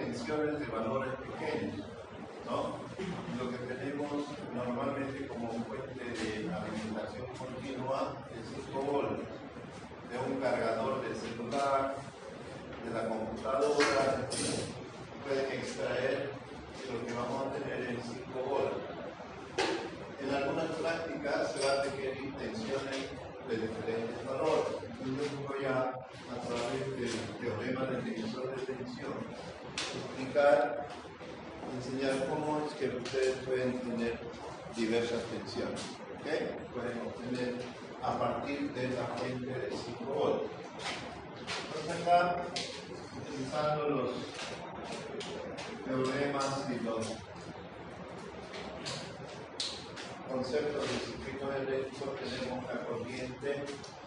tensiones de valores pequeños, ¿no? Lo que tenemos normalmente como fuente de alimentación continua es 5 voltios, de un cargador de celular, de la computadora, pueden extraer lo que vamos a tener en 5 voltios. En algunas prácticas se va a requerir tensiones de diferentes valores. Entonces voy a través del teorema del divisor de tensión, enseñar cómo es que ustedes pueden tener diversas tensiones. ¿Okay? Pueden obtener a partir de la fuente de 5 voltios. Entonces acá, utilizando los teoremas y los conceptos de circuitos eléctricos, tenemos la corriente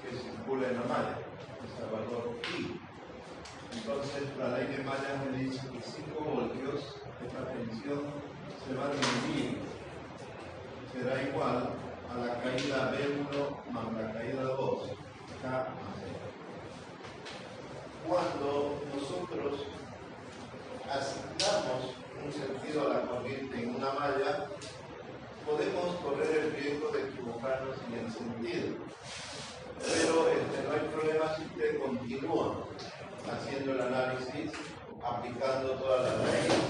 que circula en la malla, es el valor I. Entonces la ley de mallas me dice que 5 voltios, esta tensión se va a dividir, será igual a la caída B1 más la caída 2, K más E. Cuando nosotros asignamos un sentido a la corriente en una malla, podemos correr el riesgo de equivocarnos en el sentido. Pero no hay problema si usted continúa haciendo el análisis, aplicando todas las leyes.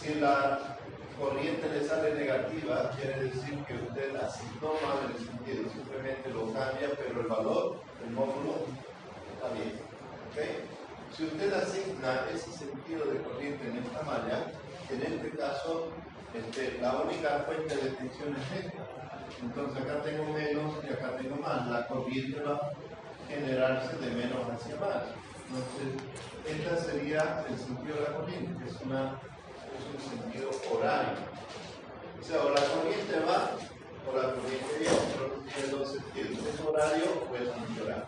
Si la corriente le sale negativa, quiere decir que usted asignó mal el sentido, simplemente lo cambia, pero el valor, el módulo, está bien. ¿Okay? Si usted asigna ese sentido de corriente en esta malla, en este caso, la única fuente de tensión es esta. Entonces acá tengo menos y acá tengo más. La corriente va a generarse de menos hacia más. Entonces, este sería el sentido de la corriente, que es un sentido horario. O sea, o la corriente va o la corriente viene, pero tiene dos sentidos. ¿Es horario o es antihorario?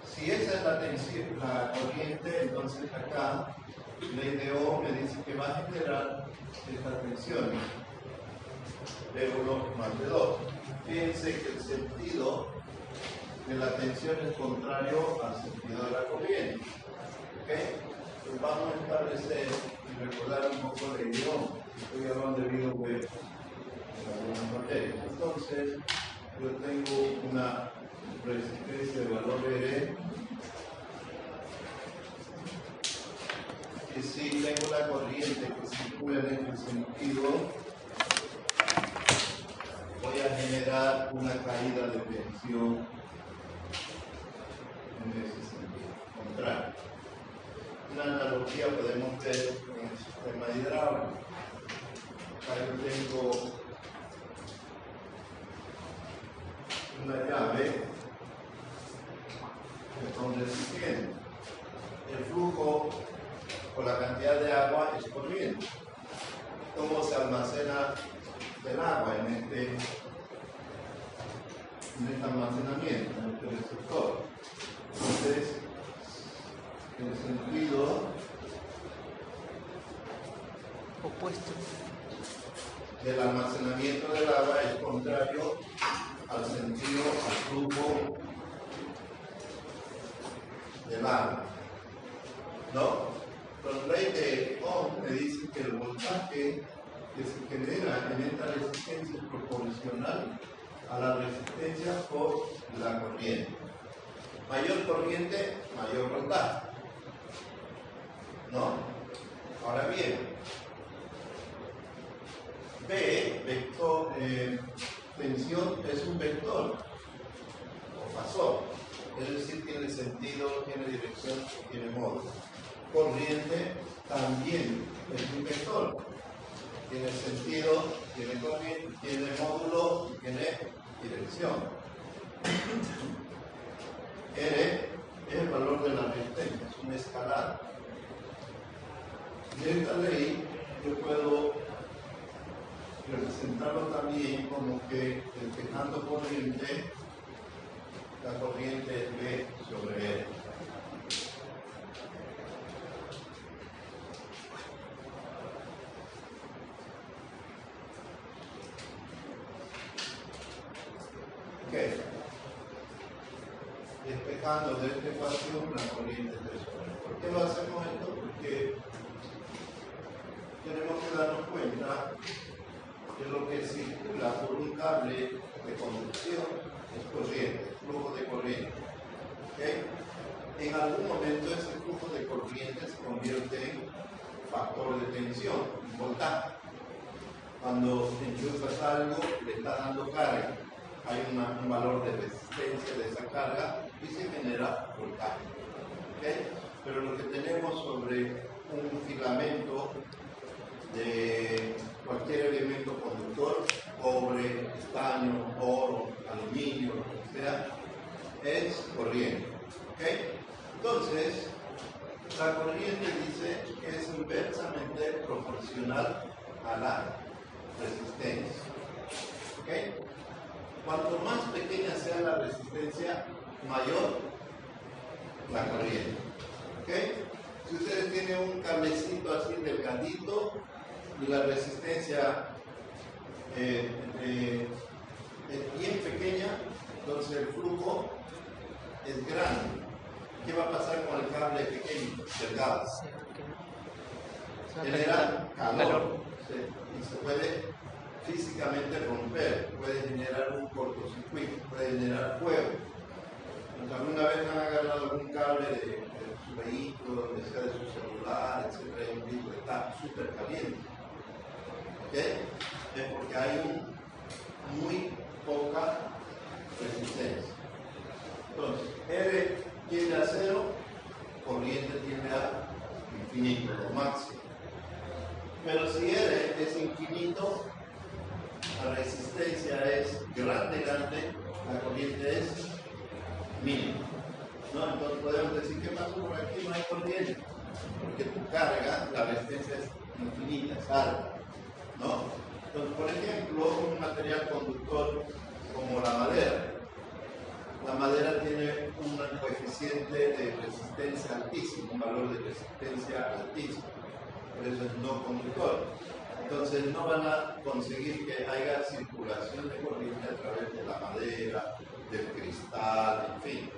Si esa es la tensión, la corriente, entonces acá ley de Ohm me dice que va a generar esta tensión de 1 más de 2. Fíjense que el sentido de la tensión es contrario al sentido de la corriente. ¿Okay? Pues vamos a establecer y recordar un poco de guión. Estoy hablando de video web en algunas materias. Entonces, yo tengo una resistencia de valor R. Y si tengo la corriente que circula en este sentido, voy a generar una caída de tensión en ese sentido, contrario. Una analogía podemos ver en el sistema hidráulico. Acá yo tengo una llave que son recipientes. El flujo o la cantidad de agua es corriente. ¿Cómo se almacena el agua en este almacenamiento, en este receptor? Entonces, el sentido opuesto del almacenamiento del agua es contrario al sentido, al flujo del agua, ¿no? La ley de Ohm me dice que el voltaje que se genera en esta resistencia es proporcional a la resistencia por la corriente. Mayor corriente, mayor voltaje, ¿no? Ahora bien, B, vector, tensión es un vector o fasor, es decir, tiene sentido, tiene dirección, tiene módulo. Corriente también es un vector, tiene sentido, tiene corriente, tiene módulo y tiene dirección. R es el valor de la resistencia, es una escalada. De esta ley yo puedo representarlo también como que despejando corriente, la corriente es B sobre R. despejando de esta ecuación la corriente tesoro. ¿Por qué lo hacemos esto? Porque tenemos que darnos cuenta que lo que circula por un cable de conducción es corriente, flujo de corriente. ¿Okay? En algún momento ese flujo de corriente se convierte en factor de tensión, voltaje. Cuando enchufas algo, le está dando carga. Hay un valor de resistencia de esa carga y se genera voltaje. ¿Okay? Pero lo que tenemos sobre un filamento de cualquier elemento conductor, cobre, estaño, oro, aluminio, lo que sea, es corriente. ¿Okay? Entonces, la corriente dice que es inversamente proporcional a la resistencia. ¿Okay? Cuanto más pequeña sea la resistencia, mayor la corriente. ¿Okay? Si ustedes tienen un cablecito así delgadito y la resistencia es bien pequeña, entonces el flujo es grande. ¿Qué va a pasar con el cable pequeño, delgado? Genera calor y se puede físicamente romper, puede generar un cortocircuito, puede generar fuego. ¿Alguna vez han agarrado algún cable de su vehículo, donde sea de su celular, etcétera, y un disco que está súper caliente? ¿Okay? Es porque hay muy poca resistencia. Entonces, R tiende a 0, corriente tiende a infinito, lo máximo. Pero si R es infinito, la resistencia es grande, la corriente es mínima. ¿No? Entonces podemos decir, ¿qué pasó por aquí? No hay corriente. Porque tu carga, la resistencia es infinita, es alta. ¿No? Entonces, por ejemplo, un material conductor como la madera. La madera tiene un coeficiente de resistencia altísimo, un valor de resistencia altísimo. Por eso es no conductor. Entonces no van a conseguir que haya circulación de corriente a través de la madera, del cristal, en fin,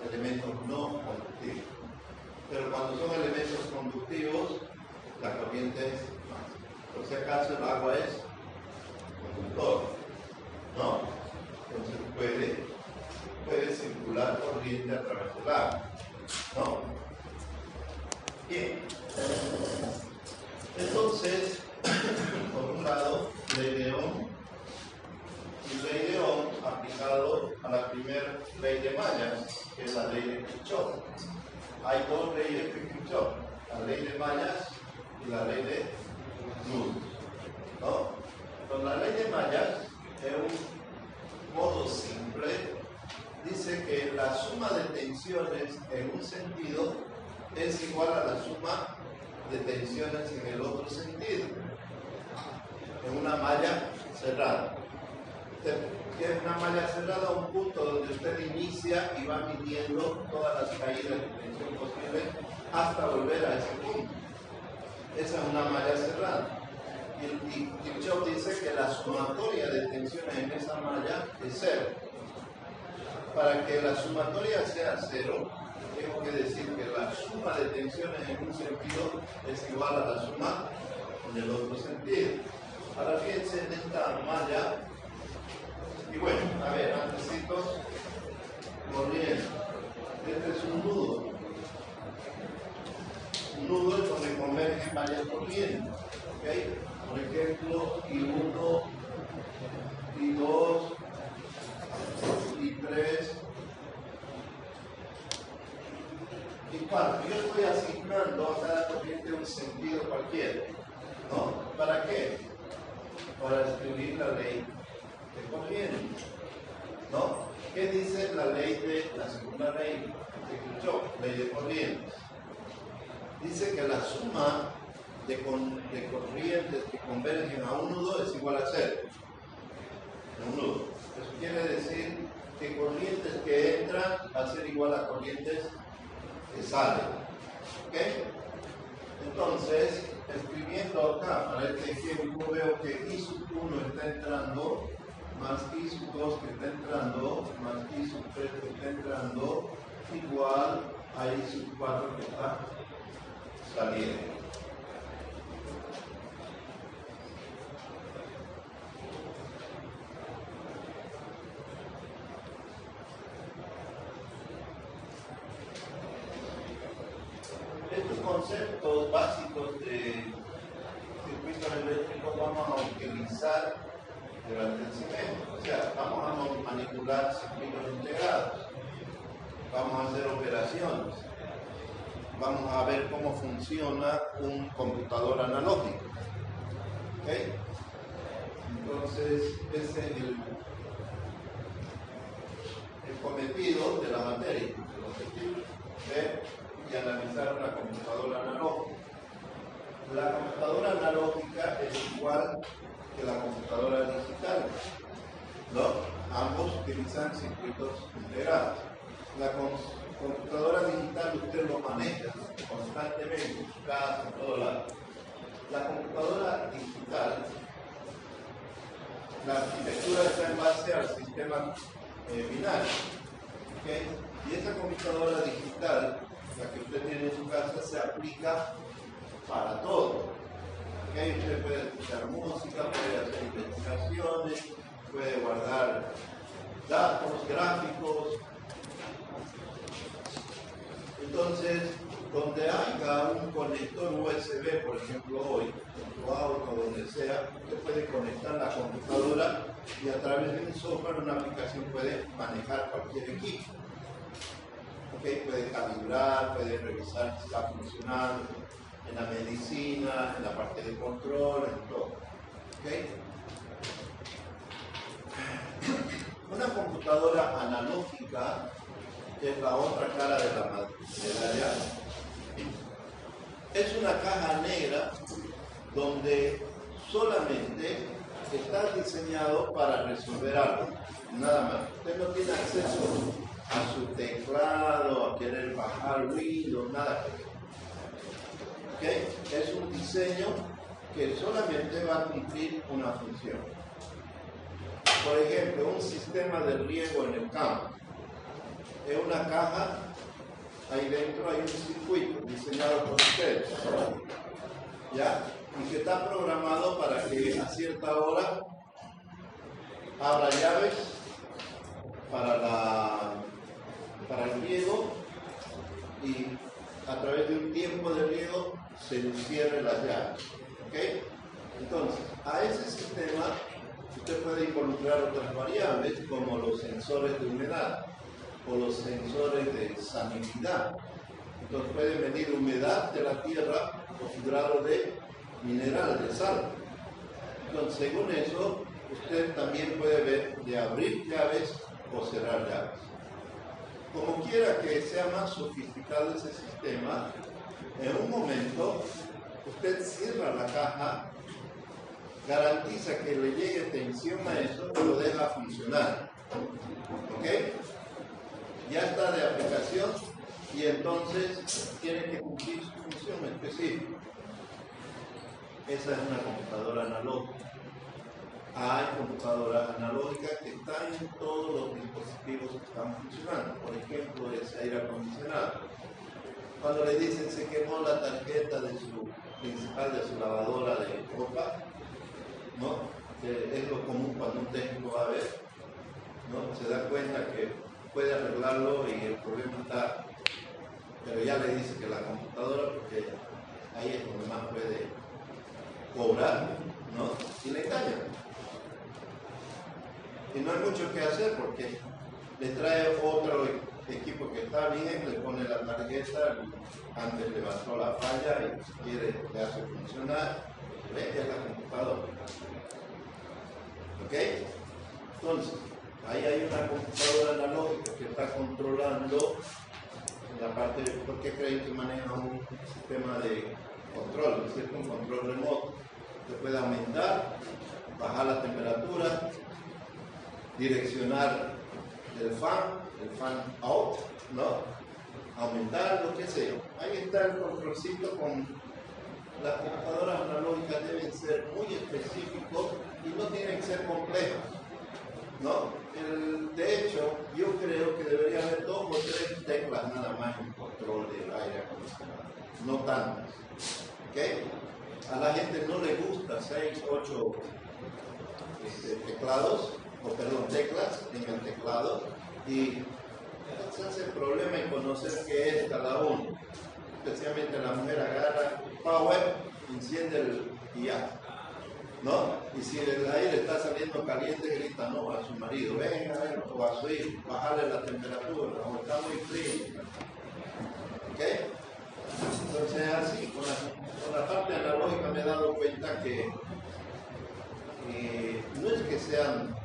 elementos no conductivos. Pero cuando son elementos conductivos, la corriente es más. Por si acaso el agua es conductor, ¿no? Entonces puede circular corriente a través del agua, ¿no? Bien. Entonces, por un lado, ley de Ohm y ley de Ohm aplicado a la primera ley de Mallas, que es la ley de Kirchhoff. Hay dos leyes de Kirchhoff, la ley de Mallas y la ley de Newton, ¿no? Entonces, la ley de Mallas, en un modo simple, dice que la suma de tensiones en un sentido es igual a la suma de tensiones en el otro sentido, en una malla cerrada. ¿Qué es una malla cerrada? Un punto donde usted inicia y va midiendo todas las caídas de tensión posibles hasta volver a ese punto. Esa es una malla cerrada. Y Kirchhoff dice que la sumatoria de tensiones en esa malla es cero. Para que la sumatoria sea cero, tengo que decir que la suma de tensiones en un sentido es igual a la suma en el otro sentido. Ahora fíjense en esta malla, y bueno, a ver, antecitos, corriente. Este es un nudo. Un nudo es donde convergen varias corrientes. ¿Okay? Por ejemplo, I1, I2, I3, I4. Yo estoy asignando a cada corriente un sentido cualquiera, ¿no? ¿Para qué? Para escribir la ley de corriente, ¿no? ¿Qué dice la ley de la segunda ley de Kirchhoff, ley de corrientes? Dice que la suma de corrientes que convergen a un nudo es igual a cero. Un nudo. Eso quiere decir que corrientes que entran va a ser igual a corrientes que salen. ¿Ok? Entonces, escribiendo acá, para este ejemplo, veo que I sub 1 está entrando, más I sub 2 que está entrando, más I sub 3 que está entrando, igual a I sub 4 que está saliendo. Estos conceptos básicos de circuitos eléctricos vamos a utilizar durante el semestre. O sea, vamos a manipular circuitos integrados, vamos a hacer operaciones, vamos a ver cómo funciona un computador analógico. ¿Okay? Entonces, ese es el cometido de la materia, el objetivo ver y analizar una computadora analógica. La computadora analógica es igual que la computadora digital, ¿no? Ambos utilizan circuitos integrados. La computadora digital usted lo maneja constantemente en su casa, en todo lado. La computadora digital, la arquitectura está en base al sistema binario, ¿okay? Y esa computadora digital, la que usted tiene en su casa, se aplica para todo. ¿Okay? Usted puede escuchar música, puede hacer investigaciones, puede guardar datos, gráficos. Entonces, donde haya un conector USB, por ejemplo hoy, en tu auto, donde sea, usted puede conectar la computadora y a través de un software, una aplicación puede manejar cualquier equipo. ¿Okay? Puede calibrar, puede revisar si está funcionando en la medicina, en la parte de control, en todo. ¿Okay? Una computadora analógica es la otra cara de la medalla. Es una caja negra donde solamente está diseñado para resolver algo, nada más. Usted no tiene acceso a su teclado, a querer bajar Windows, nada que ver. ¿Okay? Es un diseño que solamente va a cumplir una función. Por ejemplo, un sistema de riego en el campo. Es una caja, ahí dentro hay un circuito diseñado por ustedes, ¿ya? Y que está programado para que a cierta hora abra llaves para el riego y a través de un tiempo de riego se cierre las llaves. ¿Okay? Entonces, a ese sistema usted puede involucrar otras variables como los sensores de humedad o los sensores de salinidad. Entonces puede medir humedad de la tierra o su grado de mineral, de sal. Entonces, según eso, usted también puede ver de abrir llaves o cerrar llaves. Como quiera que sea más sofisticado ese sistema, en un momento usted cierra la caja, garantiza que le llegue tensión a eso y lo deja funcionar. ¿Ok? Ya está de aplicación y entonces tiene que cumplir su función específica. Esa es una computadora analógica. Hay computadoras analógicas que están en todos los dispositivos que están funcionando. Por ejemplo, ese aire acondicionado. Cuando le dicen se quemó la tarjeta de su principal de su lavadora de ropa, ¿no? Que es lo común cuando un técnico va a ver, ¿no? Se da cuenta que puede arreglarlo y el problema está, pero ya le dice que la computadora, porque ahí es donde más puede cobrar, ¿no? Y le engañan. Y no hay mucho que hacer porque le trae otro equipo que está bien, le pone la tarjeta, antes le bastó la falla y si quiere le hace funcionar, ve que es la computadora. ¿Ok? Entonces, ahí hay una computadora analógica que está controlando la parte de por qué creen que maneja un sistema de control, ¿no es cierto? Un control remoto que puede aumentar, bajar la temperatura, direccionar el fan out, ¿no? Aumentar, lo que sea. Ahí está el controlcito con las computadoras analógicas, deben ser muy específicos y no tienen que ser complejos. ¿no? De hecho, yo creo que debería haber 2 o 3 teclas nada más en control del aire acondicionado, no tantas. ¿Ok? A la gente no le gusta 6, 8 teclas en el teclado, y se hace problema en conocer qué es cada uno. Especialmente la mujer agarra power, enciende y ya, ¿no? Y si el aire está saliendo caliente, grita no a su marido, venga, o a su hijo, bajarle la temperatura, o está muy frío. ¿Ok? Entonces así, con la parte analógica me he dado cuenta que no es que sean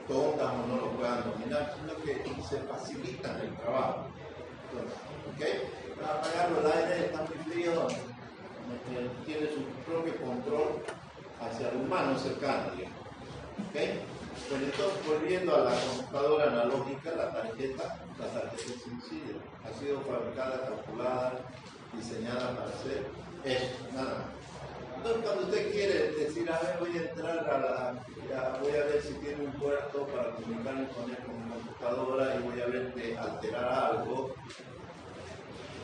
tontas o no lo puedan dominar, sino que se facilitan el trabajo. Entonces, ¿ok? Para apagarlo el aire está muy frío, tiene su propio control hacia el humano cercano, digamos. ¿Okay? Pues entonces, volviendo a la computadora analógica, la tarjeta es sencilla, ha sido fabricada, calculada, diseñada para hacer eso, nada más. Entonces, cuando usted quiere decir, a ver, voy a entrar voy a ver si tiene un puerto para comunicarme con él con mi computadora, y voy a ver de alterar algo,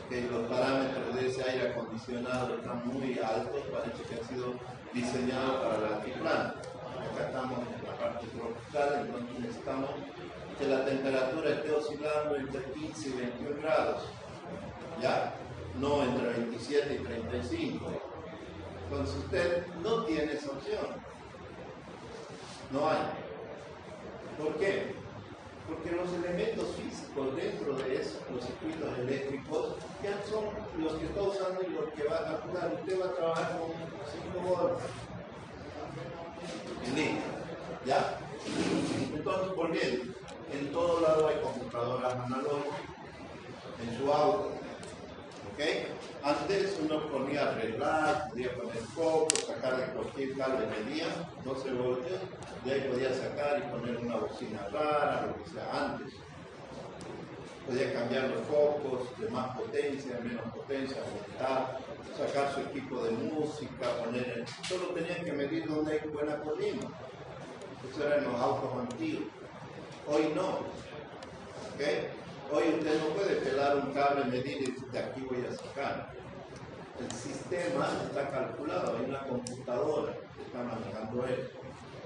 que los parámetros de ese aire acondicionado están muy altos, parece que ha sido diseñado para el altiplano. Acá estamos en la parte tropical, entonces necesitamos que la temperatura esté oscilando entre 15 y 21 grados, ¿ya? No entre 27 y 35. Entonces usted no tiene esa opción. No hay. ¿Por qué? Porque los elementos físicos dentro de eso, los circuitos eléctricos, ya son los que está usando y los que va a calcular. Usted va a trabajar con 5 voltios en línea, ¿ya? Entonces, volviendo, en todo lado hay computadoras analógicas, en su auto, ¿ok? Antes uno ponía arreglar, podía poner foco, sacar de cualquier cable medía, 12 voltios, de ahí podía sacar y poner una bocina rara, lo que sea, antes. Podía cambiar los focos de más potencia, de menos potencia, aumentar, sacar su equipo de música, poner... Solo tenían que medir dónde hay buena colima. Eso era en los autos antiguos. Hoy no. ¿Ok? Hoy usted no puede pelar un cable, medir y decir, de aquí voy a sacar. El sistema está calculado, hay una computadora que está manejando eso.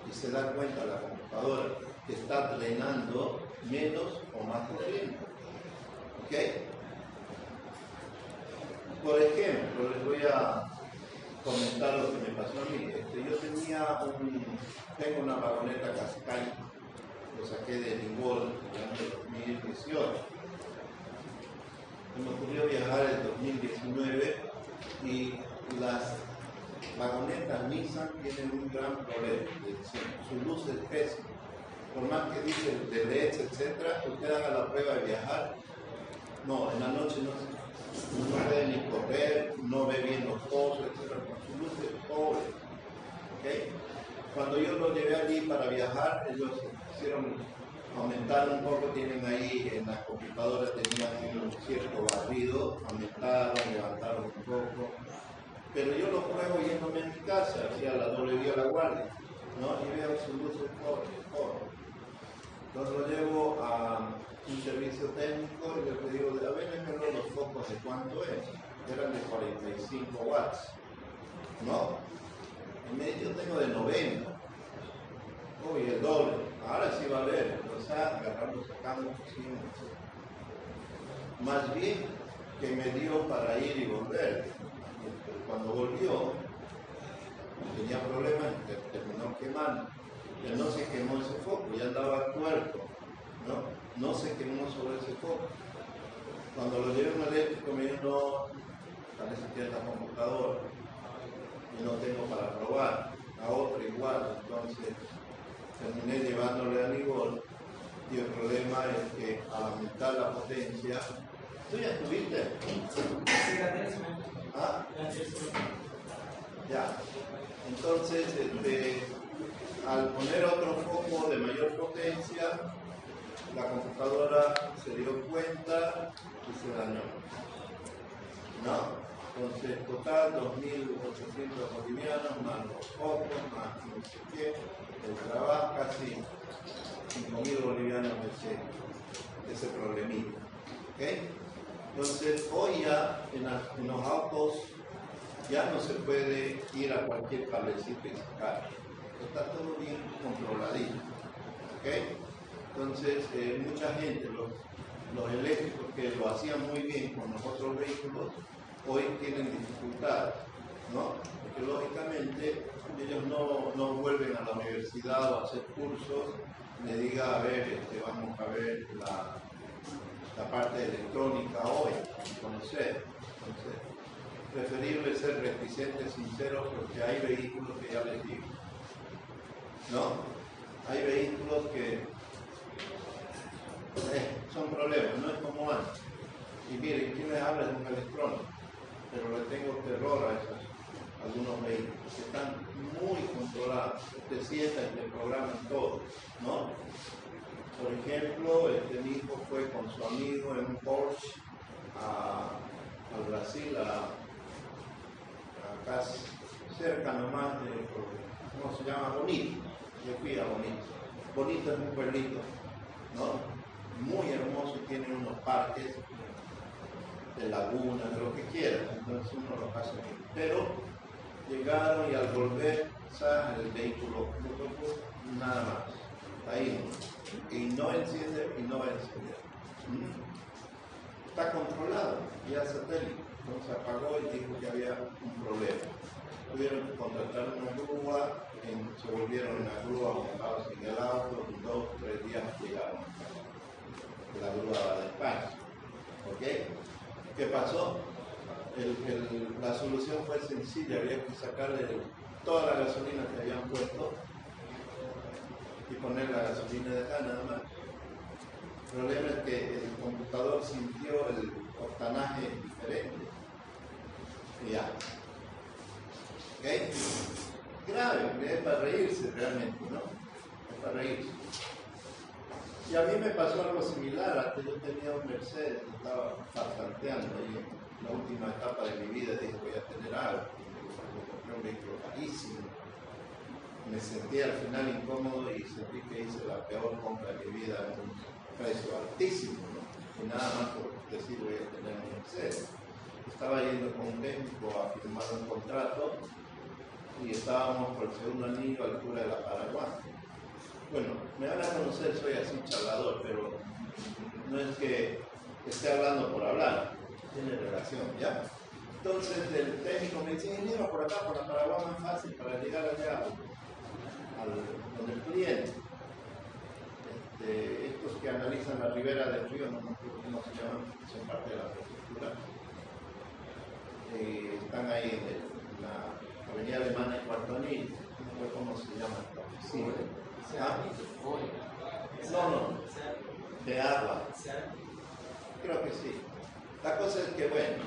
Y se da cuenta la computadora que está drenando menos o más corriente. ¿Ok? Por ejemplo, les voy a comentar lo que me pasó a mí. Yo tengo una vagoneta Qashqai, lo saqué de Ningol en el año 2018. Me ocurrió viajar en 2019 y las vagonetas Nissan tienen un gran problema. Su luz es pésima. Por más que dicen de LEDs, etc., usted haga la prueba de viajar. No, en la noche no puede ni correr, no ve bien los pozos, etc. Su luz es pobre. ¿Okay? Cuando yo lo llevé allí para viajar, ellos aumentaron un poco, tienen ahí en la computadora, tenían un cierto barrido, aumentaron, levantaron un poco. Pero yo lo pruebo yéndome en mi casa, hacia la doble vía La Guardia, ¿no? Y veo su luz es pobre. Entonces lo llevo a un servicio técnico y le digo, a ver, déjenme los focos de cuánto es. Eran de 45 watts, ¿no? Y me dice, yo tengo de 90. Uy, el doble. Ahora sí va a ver. O sea, agarramos, sacamos, pusimos. Más bien que me dio para ir y volver. Cuando volvió, tenía problemas, terminó quemando. Ya no se quemó ese foco, ya andaba tuerto, ¿no? No se quemó sobre ese foco. Cuando lo llevé a un eléctrico me dijo, no, parece que es la computadora y no tengo para probar. A otro igual, entonces terminé llevándole a Ningol y el problema es que al aumentar la potencia, ¿tú ya estuviste? ¿Ah? Ya. Entonces, al poner otro foco de mayor potencia, la computadora se dio cuenta y se dañó. ¿No? Entonces, total, 2.800 bolivianos, más los focos, más no sé qué, el trabajo casi 5.000 bolivianos ese problemita. ¿Okay? Entonces, hoy ya en los autos ya no se puede ir a cualquier cablecito y sacar. Está todo bien controladito. ¿Okay? Entonces, mucha gente, los eléctricos que lo hacían muy bien con los otros vehículos, hoy tienen dificultades, ¿no? Porque lógicamente ellos no vuelven a la universidad o a hacer cursos, le diga, a ver, vamos a ver la parte electrónica hoy, conocer. Entonces, preferible ser reticente, sincero, porque hay vehículos que ya les digo, ¿no? Hay vehículos que son problemas, no es como antes. Y miren, ¿quién les habla de un electrónico? Pero le tengo terror a algunos vehículos que están muy controlados. Te sientan y te programan todo, ¿no? Por ejemplo, mi hijo fue con su amigo en un Porsche al Brasil, acá cerca nomás de, ¿cómo se llama? Bonito. Yo fui a Bonito. Bonito es un pueblito, ¿no? Muy hermoso, tiene unos parques de laguna, de lo que quieran, entonces uno lo pasa bien. Pero llegaron y al volver, el vehículo nada más, ahí no. Y no enciende y no va a encender. Está controlado, ya satélite, entonces apagó y dijo que había un problema. Tuvieron que contratar una grúa, se volvieron en la grúa, montados en el auto, 2 o 3 días llegaron. La grúa va despacio. ¿Ok? ¿Qué pasó? La solución fue sencilla, había que sacarle toda la gasolina que habían puesto y poner la gasolina de acá nada más. El problema es que el computador sintió el octanaje diferente. Y ya. ¿Ok? Grave, es para reírse realmente, ¿no? Es para reírse. Y a mí me pasó algo similar. Antes yo tenía un Mercedes, estaba pasanteando ahí en la última etapa de mi vida. Dije, voy a tener algo. Me compré un vehículo carísimo. Me sentí al final incómodo y sentí que hice la peor compra de mi vida en un precio altísimo, ¿no? Y nada más por decir, voy a tener un Mercedes. Estaba yendo con un técnico a firmar un contrato y estábamos por el segundo anillo a la altura de la Paraguay. Bueno, me van a conocer, soy así charlador, pero no es que esté hablando por hablar, tiene relación, ¿ya? Entonces el técnico me dice, mira, por acá, por la Paraguay más fácil para llegar allá con el cliente. Estos que analizan la ribera del río, no sé cómo se llaman, son parte de la prefectura. Están ahí en la avenida Alemana y Cuarto Anillo, no sé cómo se llama esta oficina. ¿Ah? No, de agua. Creo que sí. La cosa es que, bueno,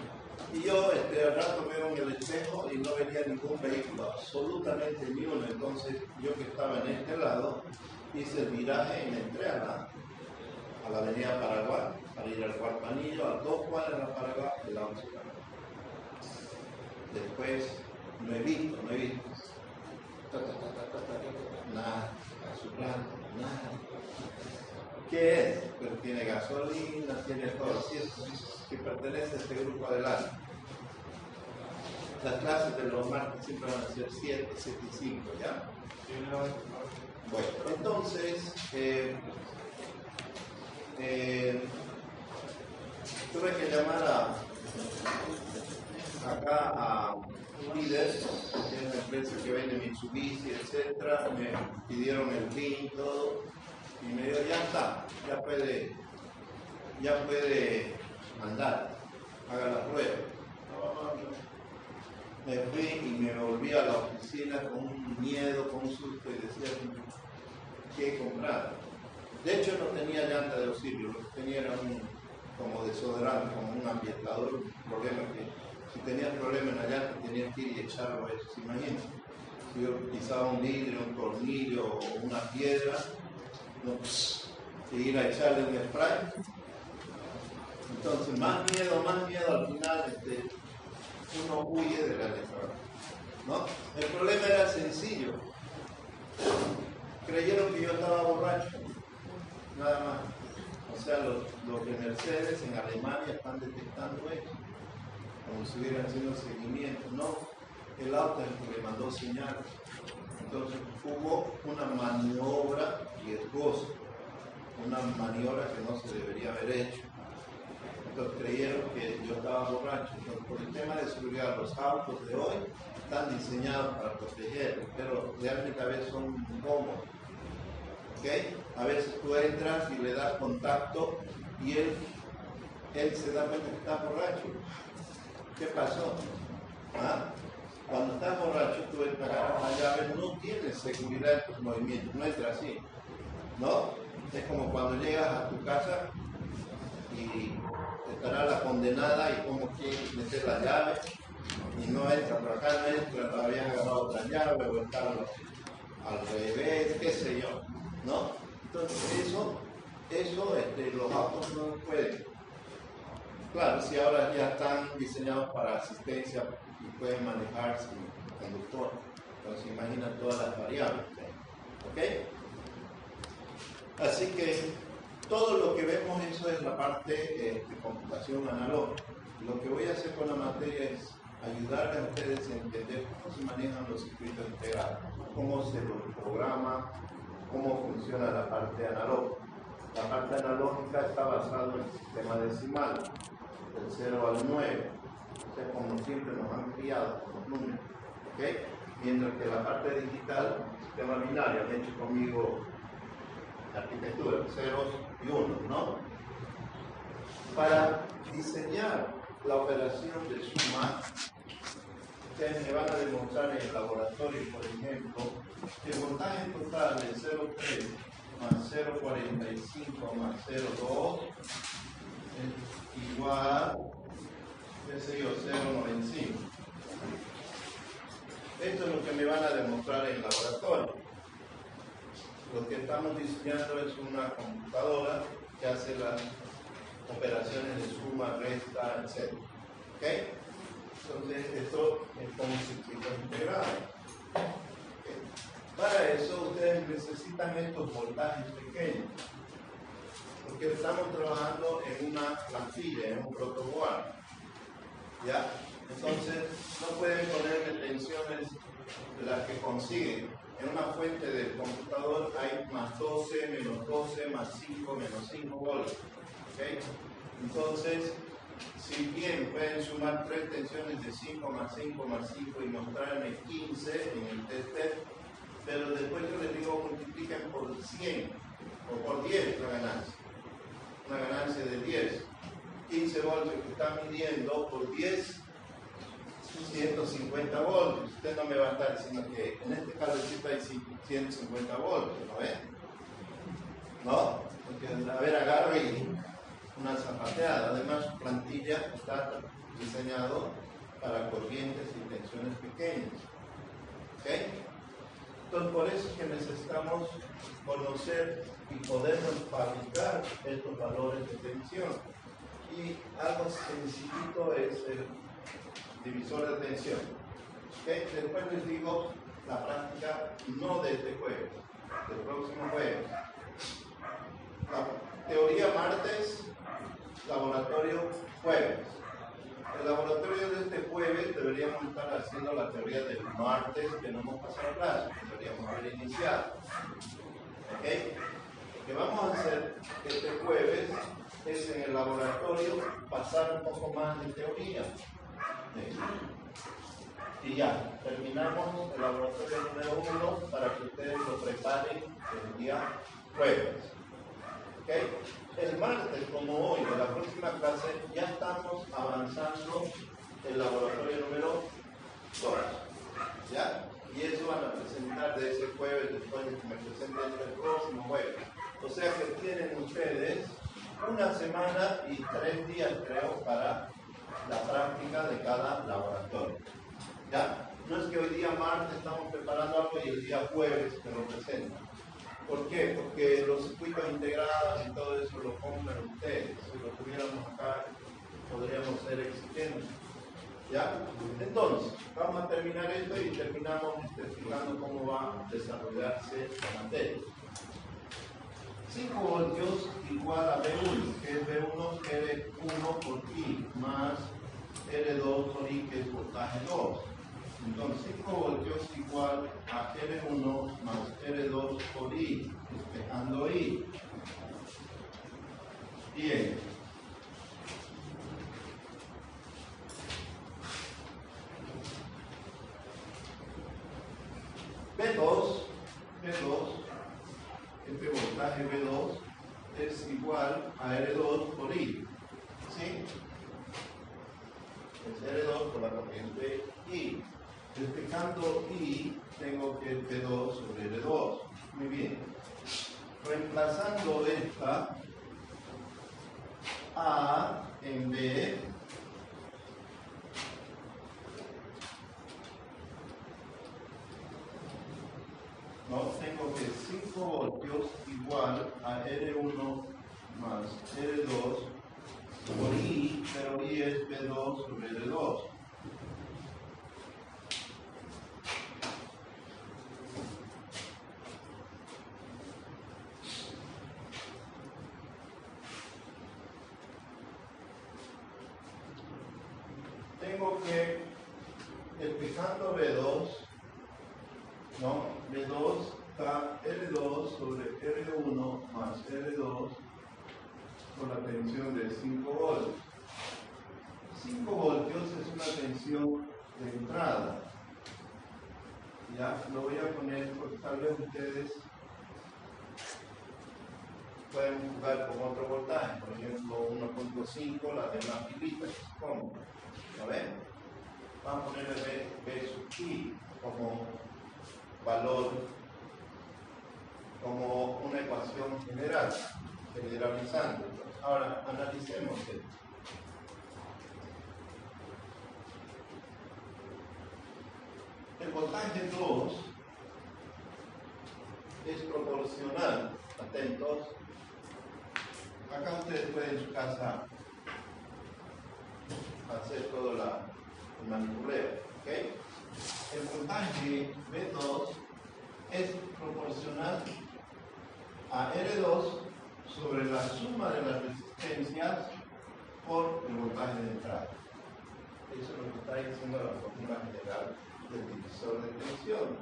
y yo al rato veo en el espejo y no venía ningún vehículo, absolutamente ni uno. Entonces, yo que estaba en este lado, hice el viraje y me entré a la avenida Paraguay para ir al Cuarto Anillo, a 2 cuadras de la Paraguay, el lado musical. Después, no he visto. Nada, a su planta, nada. ¿Qué es? Pero tiene gasolina, tiene todo. Si es que pertenece a este grupo adelante. Las clases de los martes siempre van a ser 7, 7 y 5, ¿ya? Bueno, entonces, tuve que llamar acá a un líder, que es una empresa que vende Mitsubishi, etc. Me pidieron el PIN y todo, y me dijo, ya está, ya puede mandar, haga la prueba. Me fui y me volví a la oficina con un miedo, con un susto, y decía, ¿qué comprar? De hecho, no tenía llanta de auxilio, lo que tenía era como desodorante, como un ambientador, un problema que si tenía problema en la llanta tenía que ir y echarlo a eso. ¿Se imaginan? Si yo pisaba un vidrio, un tornillo o una piedra, y ir a echarle un spray. Entonces, más miedo, al final uno huye de la necesidad, ¿no? El problema era sencillo. Creyeron que yo estaba borracho. nada más. O sea, lo que Mercedes en Alemania están detectando eso, como si hubieran haciendo seguimiento. No, el auto es el que le mandó señales. Entonces hubo una maniobra riesgosa, una maniobra que no se debería haber hecho. Entonces creyeron que yo estaba borracho. Entonces, por el tema de seguridad, los autos de hoy están diseñados para proteger, pero realmente a veces son incómodos. ¿Okay? A veces tú entras y le das contacto y él se da cuenta que está borracho. ¿Qué pasó? ¿Ah? Cuando estás borracho, tú agarras la llave, no tienes seguridad en tus movimientos, no entra así, ¿no? Es como cuando llegas a tu casa y estará la condenada y como quieres meter la llave y no entra, por acá no entra, habían agarrado otra llave o está al revés, qué sé yo, ¿no? Entonces los autos no pueden. Claro, si ahora ya están diseñados para asistencia y pueden manejar sin conductor, entonces imagina todas las variables, ¿ok? Así que todo lo que vemos, eso es la parte de computación analógica. Lo que voy a hacer con la materia es ayudarles a ustedes a entender cómo se manejan los circuitos integrados, cómo se los programa, cómo funciona la parte analógica. La parte analógica está basada en el sistema decimal, del 0 al 9, o sea, como siempre nos han criado con los números, ¿ok? Mientras que la parte digital, el sistema binario, han hecho conmigo arquitectura, ceros y unos, ¿no? Para diseñar la operación de suma, ustedes me van a demostrar en el laboratorio, por ejemplo, que el voltaje total de 0,3 más 0,45 más 0,2 es igual, qué sé yo, 0,95. Esto es lo que me van a demostrar en el laboratorio. Lo que estamos diseñando es una computadora que hace las operaciones de suma, resta, etc. ¿Ok? Entonces, esto es como un circuito integrado. ¿Okay? Para eso, ustedes necesitan estos voltajes pequeños, porque estamos trabajando en una plantilla, en un protoboard. ¿Ya? Entonces, no pueden ponerle tensiones de las que consiguen. En una fuente del computador hay más 12, menos 12, más 5, menos 5 voltios. ¿Okay? Entonces, si bien pueden sumar 3 tensiones de 5 más 5 más 5 y mostrarme 15 en el tester, pero después yo les digo multipliquen por 100 o por 10 la ganancia. Una ganancia de 10. 15 voltios que están midiendo por 10, 150 voltios. Usted no me va a estar diciendo que en este cablecito hay 150 voltios, ¿no ven? ¿No? Porque, a ver, agarre y una zapateada. Además, su plantilla está diseñado para corrientes y tensiones pequeñas. ¿Ok? Entonces, por eso es que necesitamos conocer y podernos fabricar estos valores de tensión. Y algo sencillito es el divisor de tensión. ¿Okay? Después les digo la práctica no de este jueves, del próximo jueves. La teoría martes, laboratorio jueves. El laboratorio de este jueves deberíamos estar haciendo la teoría del martes que no hemos pasado clase, que deberíamos haber iniciado. ¿Okay? Lo que vamos a hacer este jueves es en el laboratorio pasar un poco más de teoría. Y ya, terminamos el laboratorio número 1 para que ustedes lo preparen el día jueves. ¿Okay? El martes, como hoy, en la próxima clase, ya estamos avanzando el laboratorio número 2. ¿Ya? Y eso van a presentar de ese jueves, después de que me presenten el próximo jueves. O sea que tienen ustedes una semana y 3 días, creo, para la práctica de cada laboratorio. ¿Ya? No es que hoy día martes estamos preparando algo y el día jueves te lo presentan. ¿Por qué? Porque los circuitos integrados y todo eso lo compran ustedes. Si lo tuviéramos acá, podríamos ser exigentes. ¿Ya? Entonces, vamos a terminar esto y terminamos explicando cómo va a desarrollarse la materia. 5 voltios igual a V1, que es V1 R1 por I, más R2 por I, que es voltaje 2. Entonces 5 voltios igual a R1 más R2 por I, despejando I. Bien. V2, este voltaje V2 es igual a R2 por I. ¿Sí? Es R2 por la corriente I. Despejando I, tengo que V2 sobre R2. Muy bien. Reemplazando esta A en B, no, tengo que 5 voltios igual a R1 más R2 por I, pero I es V2 sobre R2. Tengo que, despejando V2, no, V2 está R2 sobre R1 más R2 por la tensión de 5 voltios. 5 voltios es una tensión de entrada. Ya, lo voy a poner porque tal vez ustedes pueden jugar con otro voltaje, por ejemplo 1.5, la demás filitas, ¿cómo? ¿Lo ven? Vamos a ponerle B sub I como valor, como una ecuación general, generalizando. Ahora, analicemos esto. El voltaje 2 es proporcional, atentos. Acá ustedes pueden en su casa hacer todo el manipuleo, ¿ok? El voltaje V2 es proporcional a R2 sobre la suma de las resistencias por el voltaje de entrada. Eso es lo que está diciendo la fórmula general del divisor de tensión.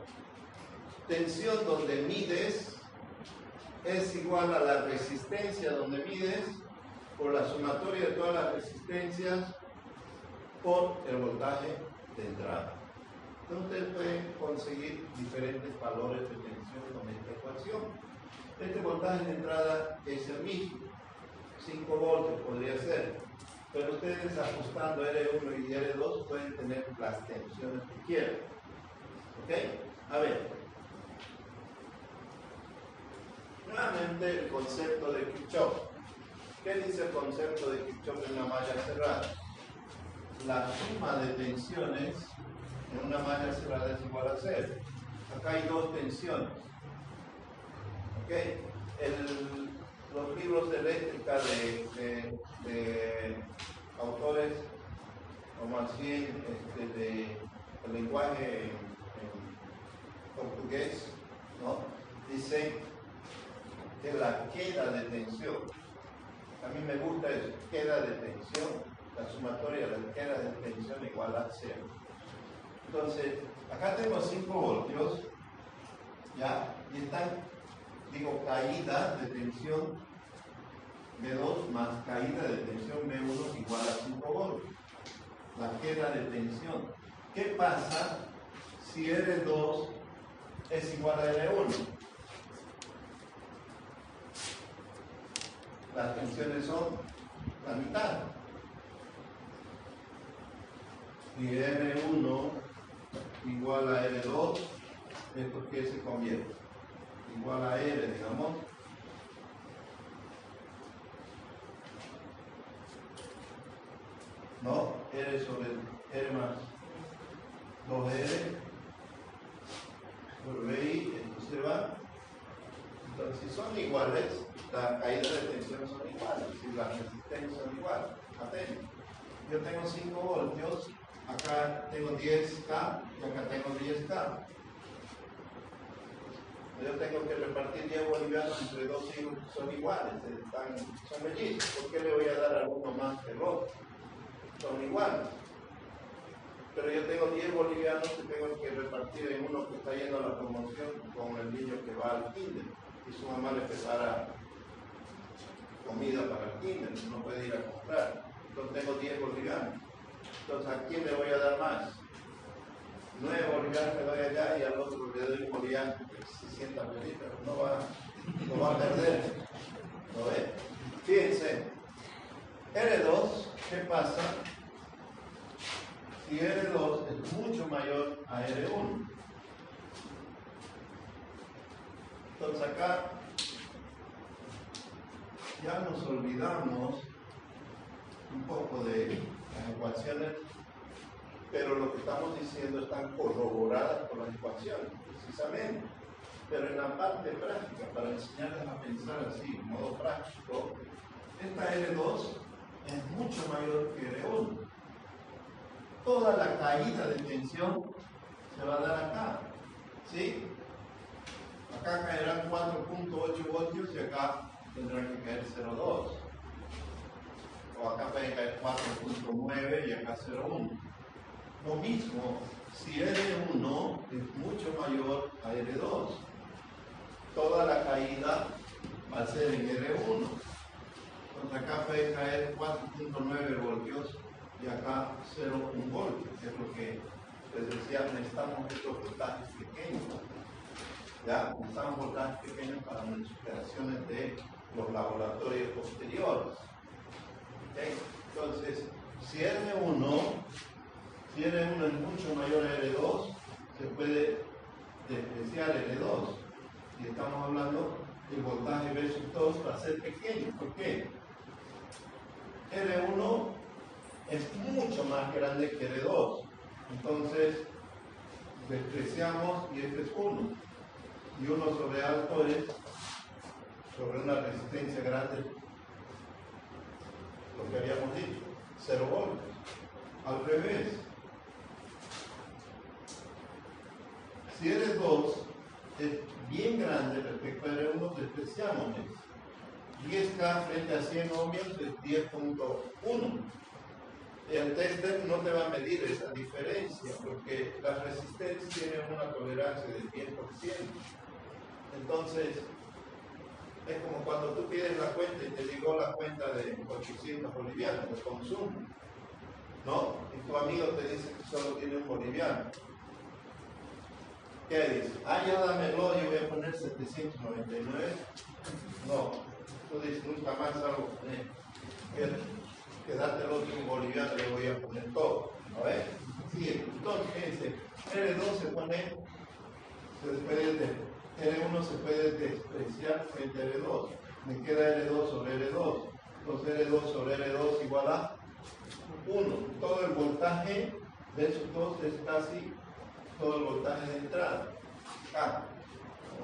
Tensión donde mides es igual a la resistencia donde mides por la sumatoria de todas las resistencias por el voltaje de entrada. Entonces ustedes pueden conseguir diferentes valores de tensión con esta ecuación. Este voltaje de entrada es el mismo, 5 voltios podría ser, pero ustedes ajustando R1 y R2 pueden tener las tensiones que quieran. ¿Ok? A ver. Nuevamente el concepto de Kirchhoff. ¿Qué dice el concepto de Kirchhoff en una malla cerrada? La suma de tensiones en una malla cerrada es igual a 0. Acá hay dos tensiones. ¿Ok? Los libros de eléctrica de autores, o más bien de lenguaje en portugués, ¿no? Dicen que la queda de tensión, a mí me gusta eso, queda de tensión, la sumatoria de la queda de tensión igual a 0. Entonces, acá tengo 5 voltios, ¿ya? Y están, digo, caída de tensión V2 más caída de tensión V1 igual a 5 voltios. La queda de tensión. ¿Qué pasa si R2 es igual a R1? Las tensiones son la mitad. Y R1 igual a R2, ¿esto qué se convierte? Igual a R, digamos. ¿No? R sobre R más 2R por VI, entonces va. Entonces, si son iguales, las caídas de tensión son iguales, si las resistencias son iguales. Atentos. Yo tengo 5 voltios, acá tengo 10K y acá tengo 10K. Yo tengo que repartir 10 bolivianos entre dos hijos que son iguales, son mellizos. ¿Por qué le voy a dar a uno más que el otro? Son iguales. Pero yo tengo 10 bolivianos que tengo que repartir en uno que está yendo a la promoción con el niño que va al kinder. Y su mamá le prepara comida para el kinder, no puede ir a comprar. Entonces tengo 10 bolivianos. Entonces, ¿a quién le voy a dar más? 9 bolivianos le doy allá y al otro le doy un boliviano que se sienta feliz, pero no va a perder. ¿Lo ve? Fíjense, R2, ¿qué pasa? Si R2 es mucho mayor a R1. Entonces acá ya nos olvidamos un poco de las ecuaciones, pero lo que estamos diciendo están corroboradas por las ecuaciones, precisamente. Pero en la parte práctica, para enseñarles a pensar así, en modo práctico, esta R2 es mucho mayor que R1. Toda la caída de tensión se va a dar acá, ¿sí? Acá caerán 4.8 voltios y acá tendrán que caer 0.2. O acá pueden caer 4.9 y acá 0.1. Lo mismo, si R1 es mucho mayor a R2, toda la caída va a ser en R1. Entonces acá puede caer 4.9 voltios y acá 0.1 voltios, que es lo que les decía, necesitamos estos voltajes pequeños. Ya, necesitamos voltajes pequeños para nuestras operaciones de los laboratorios posteriores. ¿Okay? Entonces, si R1 es mucho mayor a R2, se puede despreciar R2. Y estamos hablando del voltaje versus 2 va a ser pequeño. ¿Por qué? R1 es mucho más grande que R2. Entonces, despreciamos y este es 1. Y 1 sobre alto es sobre una resistencia grande, lo que habíamos dicho, 0 voltios. Al revés, si R2 es bien grande respecto a R1, despreciamos eso. 10K frente a 100 ohmios es 10.1. El tester no te va a medir esa diferencia porque las resistencias tienen una tolerancia del 10%. Entonces, es como cuando tú pides la cuenta y te llegó la cuenta de 800 bolivianos de consumo, ¿no? Y tu amigo te dice que solo tiene un boliviano. ¿Qué dice? Ya dámelo, yo voy a poner 799. No, tú dices, nunca más salgo con él. Quedártelo de un boliviano, yo voy a poner todo. ¿No ves? Sí, entonces, R2 se pone, R1 se puede despreciar frente a R2. Me queda R2 sobre R2. Entonces R2 sobre R2 igual a 1. Todo el voltaje versus 2 es casi todo el voltaje de entrada. Acá,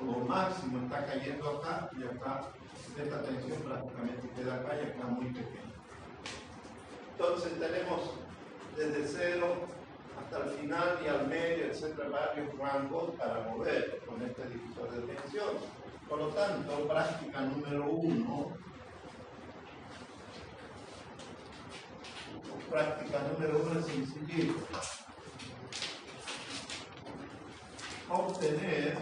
lo máximo está cayendo acá y acá esta tensión prácticamente queda acá y acá muy pequeña. Entonces tenemos desde 0 hasta el final y al medio, etcétera, varios rangos para mover con este divisor de tensión. Por lo tanto, práctica número 1. Práctica número 1 es sencillito. Obtener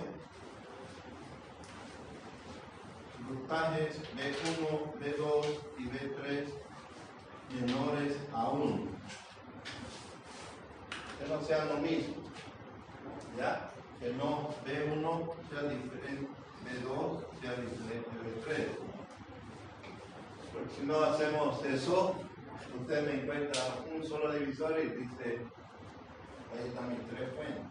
voltajes B1, B2 y B3 menores a 1. Que no sean lo mismo. ¿Ya? Que no B1 sea diferente, B2 sea diferente de B3. Porque si no hacemos eso, usted me encuentra un solo divisor y dice, ahí están mis 3 fuentes.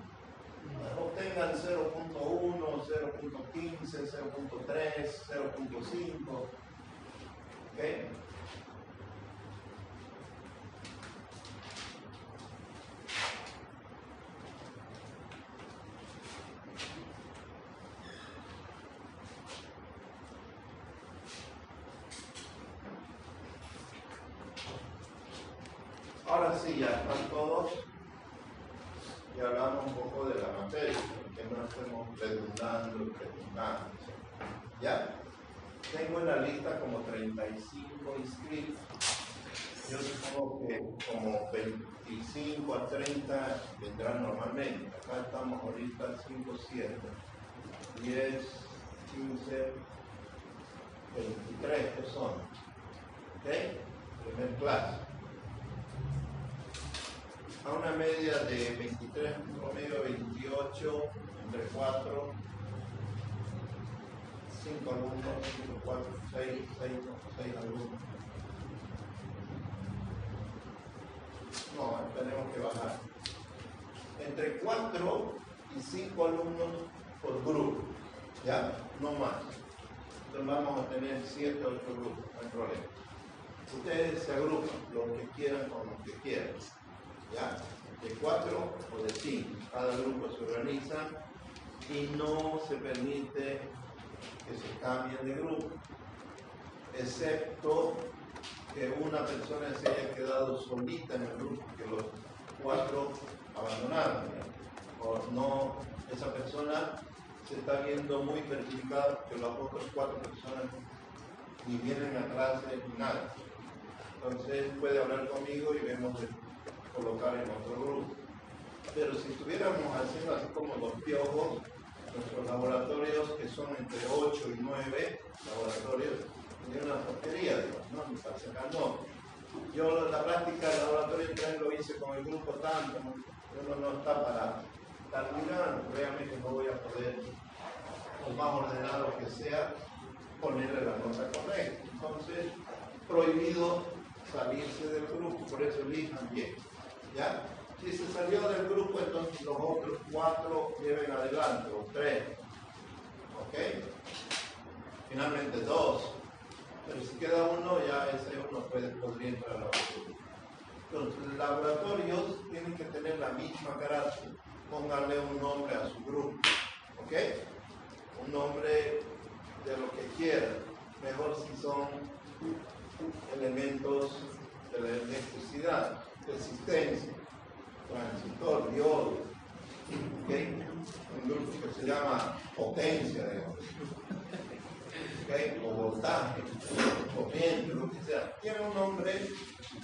Obtengan 0.1, 0.15, 0.3, 0.5. ¿Ok? Ahora sí, ya están todos y hablamos un poco de la materia, que no estemos redundando. ¿Ya? Tengo en la lista como 35 inscritos. Yo supongo que como 25 a 30 vendrán normalmente. Acá estamos ahorita 5, 7, 10, 15, 23 personas. ¿Ok? Primer clase. A una media de 23, promedio 28, entre 4, 5 alumnos, 5, 4, 6 alumnos. No, tenemos que bajar. Entre 4 y 5 alumnos por grupo, ¿ya? No más. Entonces vamos a tener 7 o 8 grupos, no hay problema. Ustedes se agrupan, los que quieran con los que quieran, ¿ya? De 4 o de 5. Cada grupo se organiza y no se permite que se cambien de grupo, excepto que una persona se haya quedado solita en el grupo, que los 4 abandonaron, o no, esa persona se está viendo muy perjudicada porque las otras 4 personas ni vienen a clase ni nada. Entonces puede hablar conmigo y vemos de colocar en otro grupo. Pero si estuviéramos haciendo así como los piojos, nuestros laboratorios, que son entre 8 y 9 laboratorios, de una porquería, ¿no? No. Yo la práctica del laboratorio 3 lo hice con el grupo tanto, uno no está para estar mirando, realmente no voy a poder, por más ordenado que sea, ponerle la nota correcta. Entonces, prohibido salirse del grupo, por eso elijan bien, ¿ya? Si se salió del grupo, entonces los otros 4 lleven adelante, o 3, ¿ok? Finalmente 2. Pero si queda uno, ya ese uno podría entrar al laboratorio. Los laboratorios tienen que tener la misma carácter. Pónganle un nombre a su grupo, ¿ok? Un nombre de lo que quieran. Mejor si son elementos de la electricidad, resistencia, transistor, diodo, ¿okay? Un grupo que se llama potencia, digamos. ¿Okay? O voltaje, corriente, lo que sea. Tiene un nombre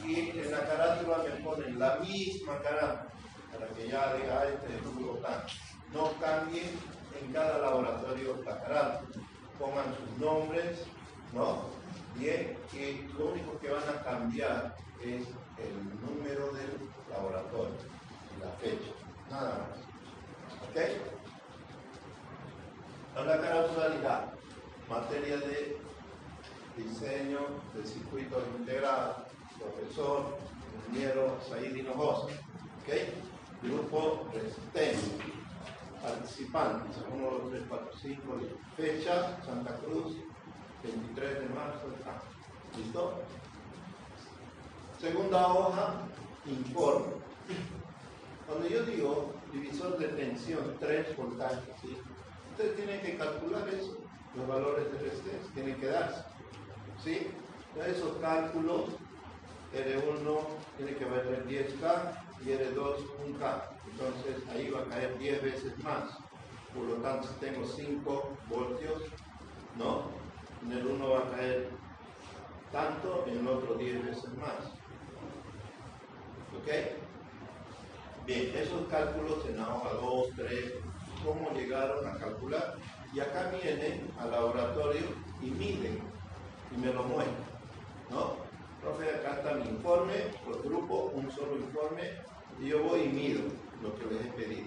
y en la carátula me ponen la misma carátula para que ya diga, este es el voltaje. No cambien en cada laboratorio la carátula. Pongan sus nombres, ¿no? Bien, y lo único que van a cambiar es el número del laboratorio y la fecha. Nada más. ¿Ok? Ahora la carátula dirá materia de diseño de circuitos integrados, profesor, ingeniero Said Hinojosa, ¿ok? Grupo resistencia, participantes, 1, 2, 3, 4, 5, fecha, Santa Cruz, 23 de marzo, ¿listo? Segunda hoja, informe. Cuando yo digo divisor de tensión 3 voltajes, ¿sí? Ustedes tienen que calcular eso. Los valores de resistencia tienen que darse, ¿sí? Ya esos cálculos, R1 tiene que valer 10K y R2 1K. Entonces ahí va a caer 10 veces más. Por lo tanto, si tengo 5 voltios, ¿no? En el uno va a caer tanto, en el otro 10 veces más. ¿Ok? Bien, esos cálculos en la hoja 2, 3, ¿cómo llegaron a calcular? Y acá vienen al laboratorio y miden y me lo muestran, ¿no? Profe, acá está mi informe, por grupo, un solo informe, y yo voy y mido lo que les he pedido.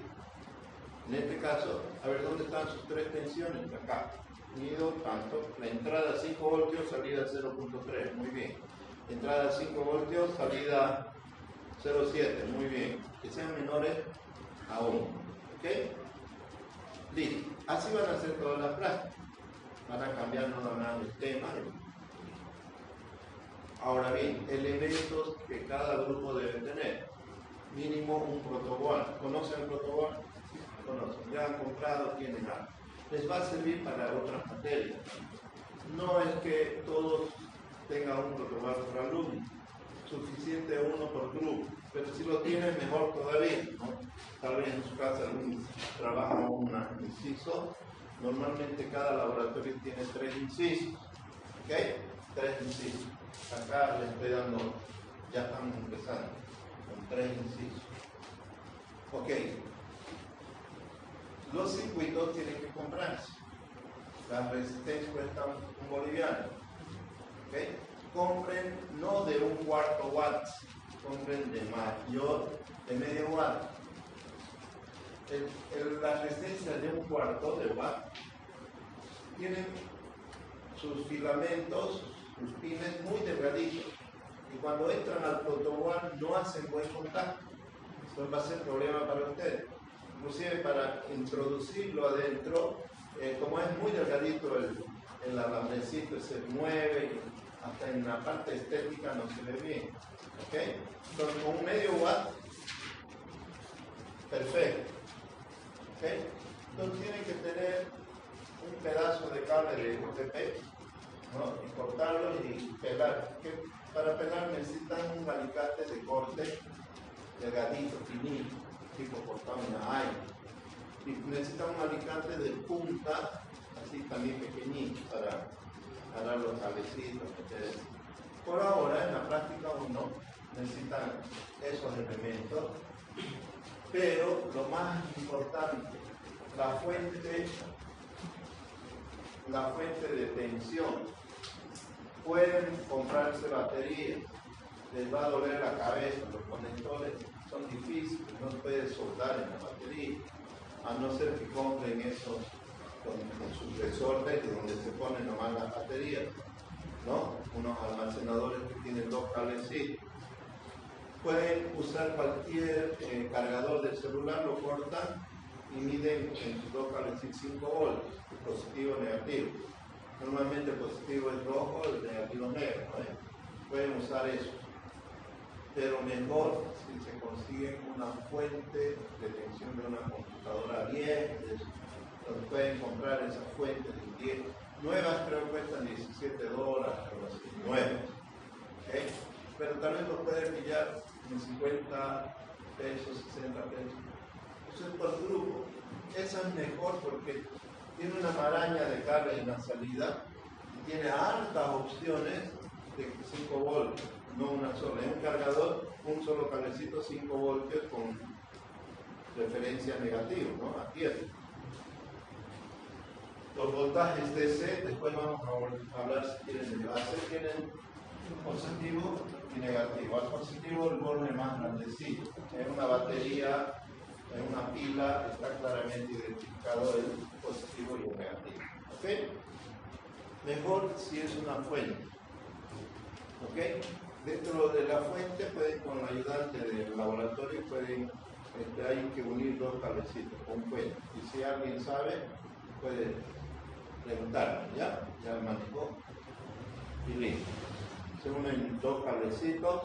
En este caso, a ver, ¿dónde están sus 3 tensiones? Acá. Mido tanto, la entrada 5 voltios, salida 0.3, muy bien. Entrada 5 voltios, salida 0.7, muy bien. Que sean menores a 1, ¿ok? Listo. Así van a ser todas las prácticas. Van a cambiar nada el tema. Ahora bien, elementos que cada grupo debe tener. Mínimo un protoboard. ¿Conocen el protoboard? Sí, conocen. Ya han comprado, tienen algo. Les va a servir para otras materias. No es que todos tengan un protoboard por alumno. Suficiente uno por grupo. pero si lo tiene, mejor todavía, ¿no? Tal vez en su casa algún trabaja un inciso. Normalmente cada laboratorio tiene 3 incisos, ¿ok? 3 incisos. Acá les estoy dando, ya estamos empezando con 3 incisos. Ok. Los circuitos tienen que comprarse. Las resistencias cuestan un boliviano. ¿Okay? Compren no de 1/4 watts, compren de mayor, de medio watt. Las resistencias de 1/4 de watt tienen sus filamentos, sus pines muy delgaditos, y cuando entran al protoboard no hacen buen contacto. Eso va a ser problema para ustedes. Inclusive para introducirlo adentro, como es muy delgadito el alambrecito, se mueve y hasta en la parte estética no se ve bien. ¿Okay? Entonces con un medio watt, perfecto. ¿Okay? Entonces tienen que tener un pedazo de cable de UTP, ¿no? Y cortarlo y pelar. Que para pelar necesitan un alicate de corte delgadito, finito, tipo cortado en la aire. Y necesitan un alicate de punta, así también pequeñito, para agarrar los cablecitos. Por ahora, en la práctica, uno necesita esos elementos, pero lo más importante, la fuente de tensión. Pueden comprarse baterías, les va a doler la cabeza, los conectores son difíciles, no se puede soldar en la batería, a no ser que compren esos con sus resortes de donde se ponen nomás las baterías, ¿no? Unos almacenadores que tienen 2 cablecitos. Pueden usar cualquier cargador del celular, lo cortan y miden en sus 2 cablecitos 5 voltios, positivo o negativo. Normalmente el positivo es rojo, el negativo es negro, ¿no? Pueden usar eso. Pero mejor si se consigue una fuente de tensión de una computadora vieja, entonces pueden comprar esa fuente de 10. Nuevas creo que cuestan $17, algo así, nuevas. ¿Okay? Pero tal vez lo pueden pillar en 50 pesos, 60 pesos. Eso es por grupo. Esa es mejor porque tiene una maraña de carga en la salida y tiene altas opciones de 5 voltios, no una sola. Es un cargador, un solo cablecito, 5 voltios con referencia negativa, ¿no? A tierra. Los voltajes DC, después vamos a hablar si quieren de base, tienen positivo y negativo. Al positivo el volme más grandecito. En una batería, en una pila, está claramente identificado el positivo y el negativo. ¿Ok? Mejor si es una fuente. ¿Ok? Dentro de la fuente, pueden, con el ayudante del laboratorio, hay que unir 2 cablecitos con fuente. Y si alguien sabe, puede preguntar, ¿ya? Ya manejó. Y listo. Se unen 2 cablecitos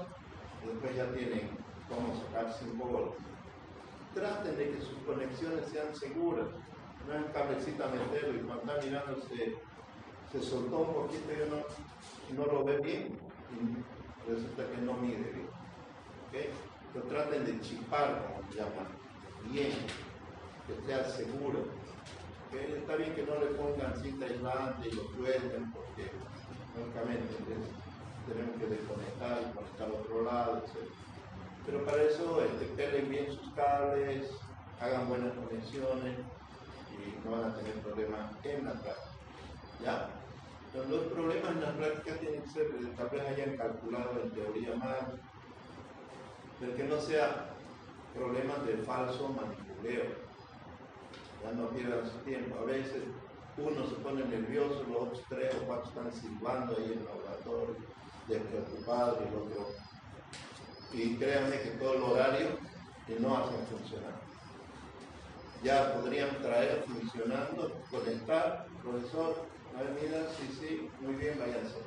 y después ya tienen cómo sacar 5 voltios. Traten de que sus conexiones sean seguras. No es un cablecito a meterlo y cuando está mirando se soltó un poquito y no lo ve bien y resulta que no mide bien. ¿Okay? Pero traten de chipar, como se llama, bien, que sea seguro. ¿Okay? Está bien que no le pongan cinta aislante y lo suelten porque lógicamente tenemos que desconectar y conectar al otro lado, etc. Pero para eso pelen bien sus cables, hagan buenas conexiones y no van a tener problemas en la práctica. ¿Ya? Pero los problemas en la práctica tienen que ser, tal vez hayan calculado en teoría mal, pero que no sea problemas de falso manipuleo. Ya no pierdan su tiempo. A veces uno se pone nervioso, los otros 3 o 4 están silbando ahí en el laboratorio, despreocupado y el otro. Y créanme que todo el horario que no hacen funcionar. Ya podrían traer funcionando, conectar, profesor, a ver, mira, sí, muy bien, váyanse.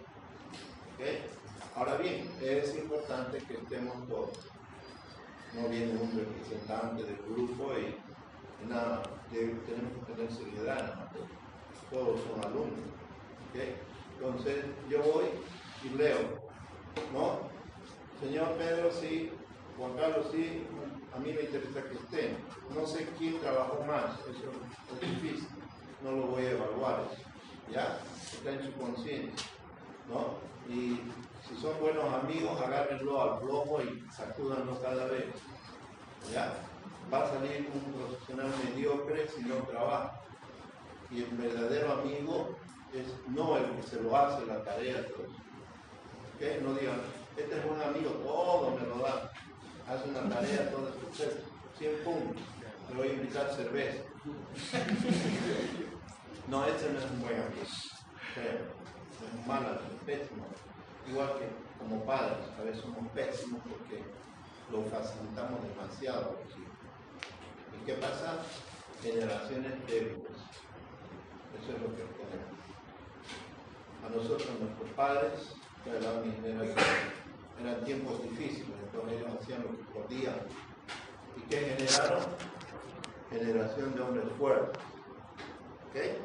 ¿Okay? Ahora bien, es importante que estemos todos. No viene un representante del grupo y nada, tenemos que tener seriedad en la materia. Todos son alumnos. ¿Okay? Entonces, yo voy y leo, ¿no? Señor Pedro, sí, Juan Carlos sí, a mí me interesa que esté. No sé quién trabajó más, eso es difícil, no lo voy a evaluar eso, ¿ya? Está en su conciencia, ¿no? Y si son buenos amigos, agárrenlo al plomo y sacúdanlo cada vez, ¿ya? Va a salir un profesional mediocre si no trabaja. Y el verdadero amigo es no el que se lo hace la tarea, todo. ¿Okay? No digan, este es un amigo, todo me lo da. Hace una tarea, todo es perfecto. 100 puntos. Le voy a invitar cerveza. No, ese no es un buen amigo. Es un mal amigo, pésimo. Igual que como padres, a veces somos pésimos porque lo facilitamos demasiado a los hijos. ¿Y qué pasa? Generaciones débiles. Eso es lo que tenemos. A nosotros, nuestros padres, que era mi generación, eran tiempos difíciles, entonces ellos hacían lo que podían. ¿Y qué generaron? Generación de hombres fuertes. ¿Okay?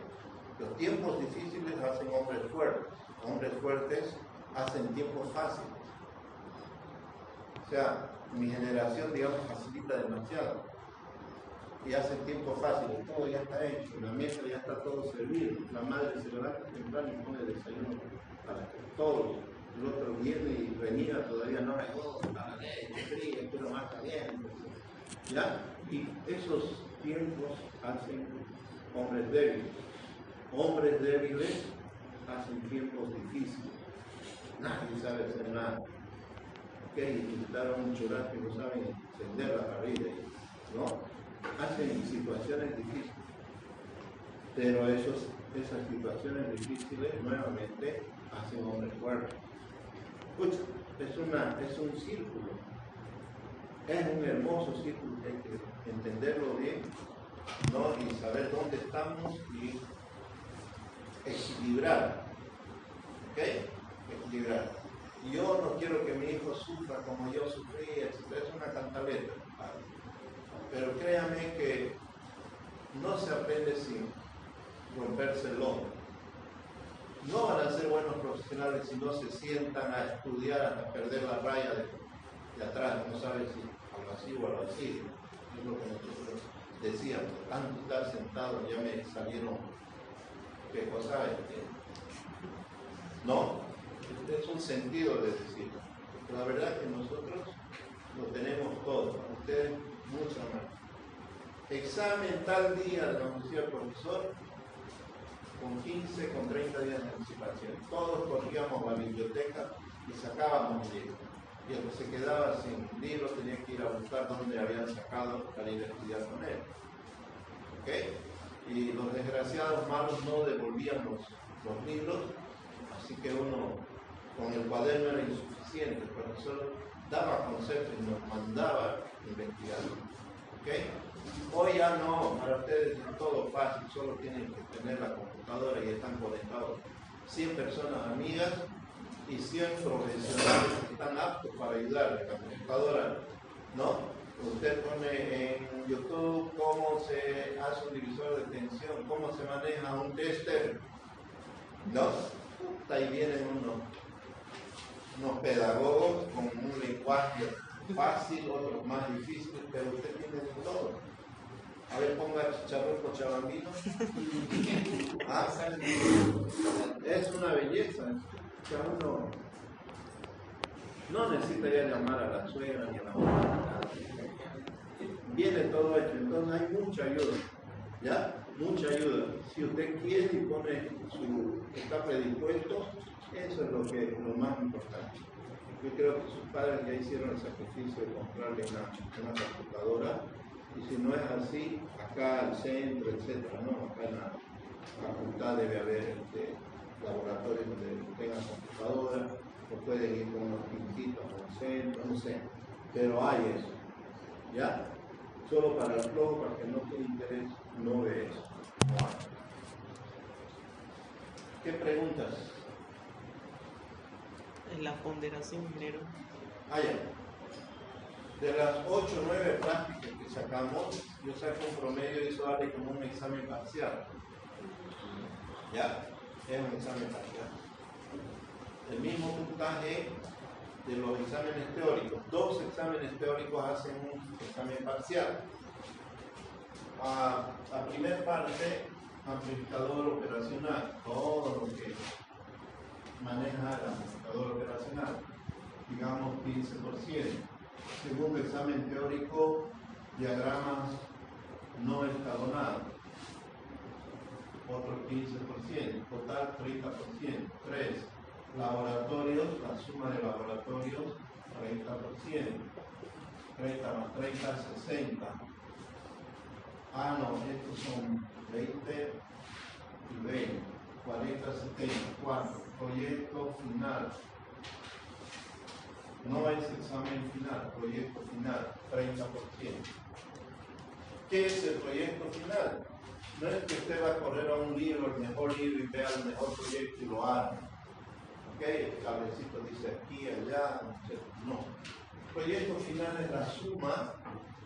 Los tiempos difíciles hacen hombres fuertes. Hombres fuertes hacen tiempos fáciles. O sea, mi generación, digamos, facilita demasiado. Y hace tiempo fácil, todo ya está hecho, la mesa ya está todo servido, la madre se levanta temprano y pone el desayuno para todos. El otro viene y venía, todavía no hay la leche fría, esto es lo más caliente. ¿Ya? Y esos tiempos hacen hombres débiles. Hombres débiles hacen tiempos difíciles. Nadie sabe hacer nada. Intentaron un churrasco y no saben encender la parrilla, ¿no? Hacen situaciones difíciles, pero esas situaciones difíciles nuevamente hacen hombres fuertes. Escucha, es un círculo, es un hermoso círculo que hay que entenderlo bien, ¿no? Y saber dónde estamos y equilibrar, ¿ok? Equilibrar. Yo no quiero que mi hijo sufra como yo sufrí, etc. Es una cantaleta, ¿vale? Pero créame que no se aprende sin romperse el lomo. No van a ser buenos profesionales si no se sientan a estudiar hasta perder la raya de atrás. No saben si algo así o algo así. Es lo que nosotros decíamos. Tanto estar sentado ya me salieron qué cosa. No, es un sentido de decir. La verdad que nosotros lo tenemos todo. Ustedes mucho más. Examen tal día, nos decía el profesor, con 15, con 30 días de anticipación. Todos corríamos a la biblioteca y sacábamos libros. Y el que se quedaba sin libros tenía que ir a buscar dónde habían sacado para ir a estudiar con él. ¿Okay? Y los desgraciados malos no devolvían los libros, así que uno con el cuaderno era insuficiente. El profesor daba conceptos y nos mandaba investigar. ¿Okay? Hoy ya no, para ustedes es todo fácil, solo tienen que tener la computadora y están conectados 100 personas amigas y 100 profesionales que están aptos para ayudarle. La computadora, ¿no? Usted pone en YouTube cómo se hace un divisor de tensión, cómo se maneja un tester, ¿no? Ahí vienen unos pedagogos con un lenguaje fácil, otros más difíciles, pero usted tiene de todo. A ver, ponga chicharrón cochabambino. Ah, es una belleza. Que uno no necesita ya llamar a la suegra ni a la mamá. Viene todo hecho, entonces hay mucha ayuda. ¿Ya? Mucha ayuda. Si usted quiere y pone está predispuesto, eso es lo más importante. Yo creo que sus padres ya hicieron el sacrificio de comprarle una computadora, y si no es así, acá al centro, etcétera, ¿no? Acá en la facultad debe haber laboratorios donde tengan computadora, o pueden ir con unos pintitos al centro, no sé, pero hay eso, ¿ya? Solo para el flojo, para que no tiene interés, no ve eso. No hay. ¿Qué preguntas? En la ponderación minero. Ya. De las 8 o 9 prácticas que sacamos, yo saco un promedio y eso vale como un examen parcial. ¿Ya? Es un examen parcial. El mismo puntaje de los exámenes teóricos. 2 exámenes teóricos hacen un examen parcial. La primera parte, amplificador operacional, todo lo que maneja el amplificador operacional, digamos 15%. Segundo examen teórico, diagramas no escalonados, otro 15%, total 30%. 3. Laboratorios, la suma de laboratorios, 30%. 30 más 30, 60. Ah, no, estos son 20 y 20. 40, 70. 4. Proyecto final. No es examen final, proyecto final, 30%. ¿Qué es el proyecto final? No es que usted va a correr a un libro, el mejor libro, y vea el mejor proyecto y lo haga. ¿Ok? El cablecito dice aquí, allá, etc. No. El proyecto final es la suma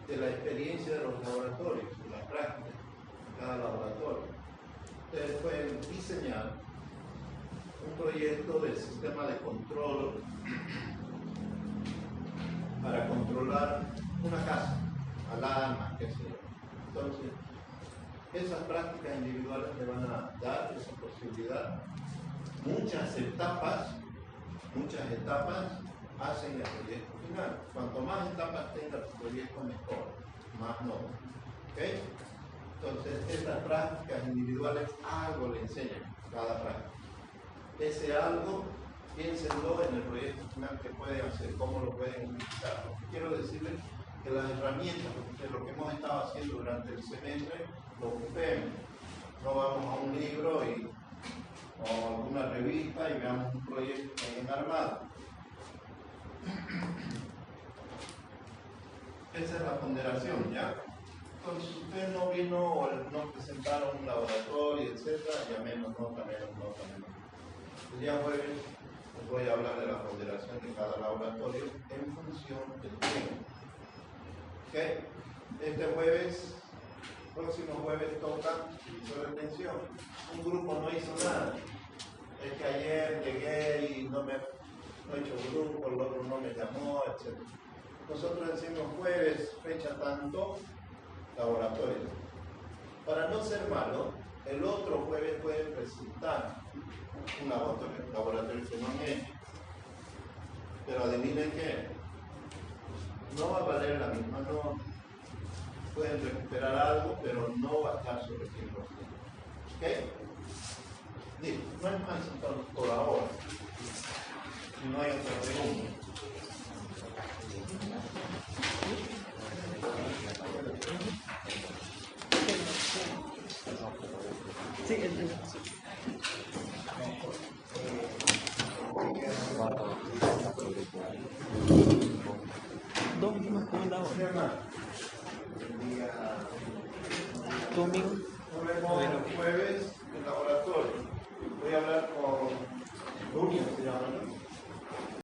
de la experiencia de los laboratorios, de la práctica de cada laboratorio. Ustedes pueden diseñar un proyecto del sistema de control para controlar una casa, alarmas, qué sé yo. Entonces, esas prácticas individuales le van a dar esa posibilidad. Muchas etapas hacen el proyecto final. Cuanto más etapas tenga tu proyecto, mejor, más no. ¿Okay? Entonces, estas prácticas individuales algo le enseñan cada práctica. Ese algo, piénsenlo en el proyecto final que pueden hacer, cómo lo pueden utilizar. Quiero decirles que las herramientas, lo que hemos estado haciendo durante el semestre, lo ocupemos. No vamos a un libro o a alguna revista y veamos un proyecto bien armado. Esa es la ponderación, ¿ya? Entonces, si usted no vino o no presentaron un laboratorio, etc., ya menos nota. El día jueves les voy a hablar de la ponderación de cada laboratorio en función del tiempo. ¿Ok? Este jueves, próximo jueves toca divisor de tensión. Un grupo no hizo nada. Es que ayer llegué y no he hecho grupo, el otro no me llamó, etc. Nosotros decimos jueves, fecha tanto, laboratorio. Para no ser malo, el otro jueves pueden presentar un laboratorio que no han hecho. Pero adivinen qué, no va a valer la misma nota. Pueden recuperar algo, pero no va a estar sobre 100%. ¿Ok? Digo, no es más por ahora. Si no hay otra pregunta. Sí, dos más comandados. Domingo. Nos vemos el jueves en el laboratorio. Voy a hablar con Julio, se llama, ¿no?